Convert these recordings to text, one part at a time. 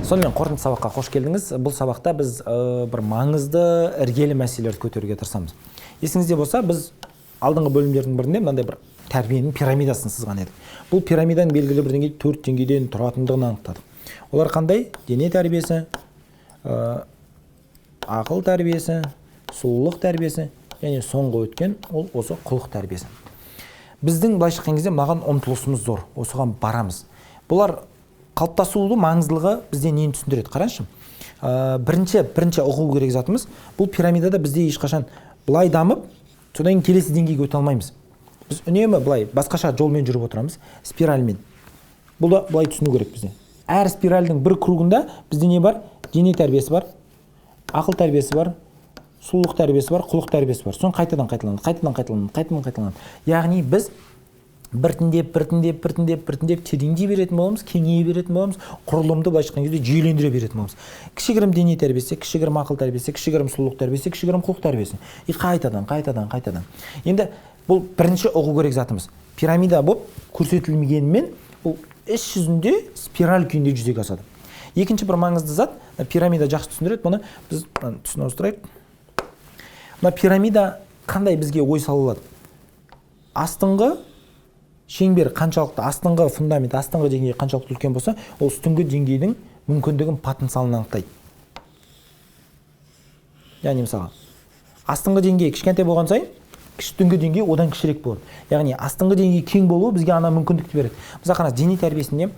Сонымен қорытынды сабаққа қош келдіңіз. Бұл сабақта біз бір маңызды іргелі мәселелерді көтеруге тырысамыз. Есіңізде болса, біз алдыңғы бөлімдердің бірінде мынандай бір тәрбиенің пирамидасын сызған едік. Бұл пирамиданың белгілі бір деңгейде 4 деңгейден тұратындығын анықтадық. Олар қандай? Дене тәрбиесі, ақыл тәрбиесі, сұлулық тәрбиесі және соңғы өткен ол осы құлық тәрбиесі. Біздің былайша айтқан кезде маған ұмтылысымыз зор, осыған барамыз. Бұлар қалыптасуы маңыздылығы бізде нені түсіндіреді? Қараңызшы. Бірінші ұғу керек затымыз, бұл пирамидада бізде ешқашан былай дамып, содан келесі деңгейге өте алмаймыз. Біз үнемі былай басқаша жолмен жүріп отырамыз, спиральмен. Бұл да былай түсіну керек бізде. Әр спиральдің бір кругында бізде не бар? Дене тәрбиесі бар, ақыл тәрбиесі бар, сұлулық тәрбиесі бар, құлық тәрбиесі бар. Соны қайтадан. Яғни біз біртіндеп тереңдей беретін боламыз, кеңейе беретін боламыз, құрылымды былайша айтқан кезде жүйелендіре беретін боламыз. Кішігірім дене тәрбиесі, кішігірім ақыл тәрбиесі, кішігірім сұлулық тәрбиесі, кішігірім құлық тәрбиесі. И қайтадан. Енді бұл бірінші ұғу керек затымыз. Пирамида болып көрсетілмегенімен, бұл іс жүзінде спираль күйінде жүзеге асады. Екінші бір маңызды зат, пирамида жақсы түсіндіреді, бұны біз түсіне ауыстырайық. Мына пирамида қандай бізге ой салады? Астыңғы шеңбер қаншалықты, астыңғы фундамент, астыңғы деңгей қаншалықты үлкен болса, ол үстіңгі деңгейдің мүмкіндігін, потенциалын анықтайды. Яғни мысалы, астыңғы деңгей кішкентай болған сайын, үстіңгі деңгей одан кішірек болады. Яғни астыңғы деңгей кең болуы бізге ана мүмкіндікті береді. Мысалы қараңыз, дене тәрбиесінде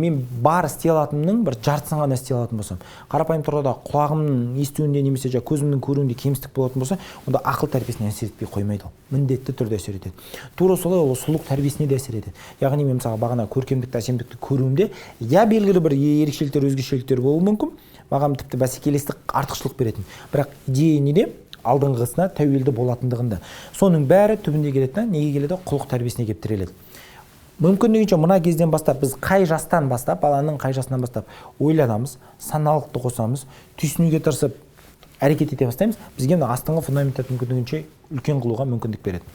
мен бар істей алатынымның бір жартысын ғана істей алатын болсам, қарапайым тұрғыда құлағымның естуінде немесе көзімнің көруінде кемістік болатын болса, онда ақыл тәрбиесіне әсер етпей қоймайды. Міндетті түрде әсер етеді. Тура солай ол сұлулық тәрбиесіне де әсер етеді. Яғни мен мысалы бағана көркемдікті, әсемдікті көруімде белгілі бір ерекшеліктер, өзгешеліктер болуы мүмкін, маған тіпті бәсекелестік, артықшылық беретін. Бірақ идея неде? Алдыңғысына тәуелді болатындығында. Соның бәрі түбінде келеді, неге келеді? Құлық тәрбиесіне келіп тіреледі. Мүмкіндігінше мына кезден бастап біз қай жастан бастап, баланың қай жасынан бастап ойланамыз, саналықты қосамыз, түйсінуге тырысып әрекет ете бастаймыз, бізге астыңғы фундаментті мүмкіндігінше үлкен қылуға мүмкіндік береді.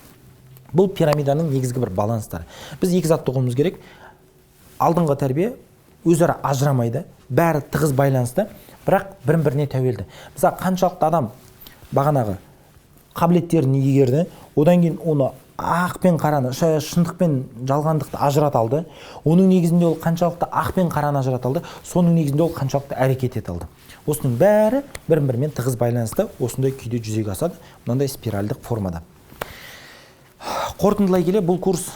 Бұл пирамиданың негізгі бір баланстары. Біз екі затты ұғуымыз керек. Алдыңғы тәрбие өзара ажырамайды, бәрі тығыз байланысты, бірақ бірін-біріне тәуелді. Мысалы, қаншалықты адам бағанағы қабілеттерін игерді, одан кейін оны ақ пен қараны, шындық пен жалғандықты ажырата алды. Оның негізінде ол қаншалықты ақ пен қараны ажырата алды, соның негізінде ол қаншалықты әрекет ете алды. Осының бәрі бірін-бірімен тығыз байланысты, осындай күйде жүзеге асады, мынандай спиральдық формада. Қорытындылай келе, бұл курс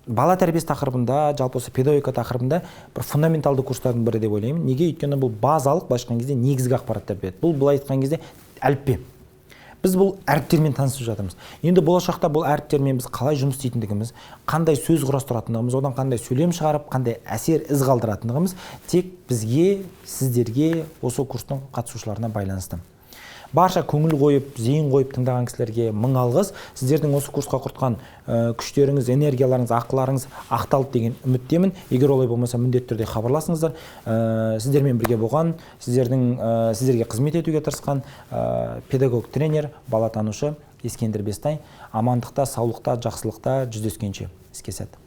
бала тәрбиесі тақырыбында, жалпы осы педагогика тақырыбында бір фундаменталды курстардың бірі деп ойлаймын. Неге? Өйткені бұл базалық, былайша айтқан кезде негізгі ақпараттар береді. Бұл былай айтқан кезде әліппе. Біз бұл әріптермен танысып жатырмыз. Енді болашақта бұл әріптермен біз қалай жұмыс істейтіндігіміз, қандай сөз құрастыратындығымыз, одан қандай сөйлем шығарып, қандай әсер із қалдыратындығымыз тек бізге, сіздерге, осы курстың қатысушыларына байланысты. Барша көңіл қойып, зейін қойып тыңдаған кісілерге мың алғыс. Сіздердің осы курсқа құртқан күштеріңіз, энергияларыңыз, ақыларыңыз ақталды деген үміттемін. Егер олай болмаса, міндетті түрде хабарласыңыздар. Сіздермен бірге болған, сіздерге қызмет етуге тырысқан педагог тренер, бала танушы Ескендір Бестай. Амандықта, саулықта, жақсылықта жүздескенше. Іске сәт.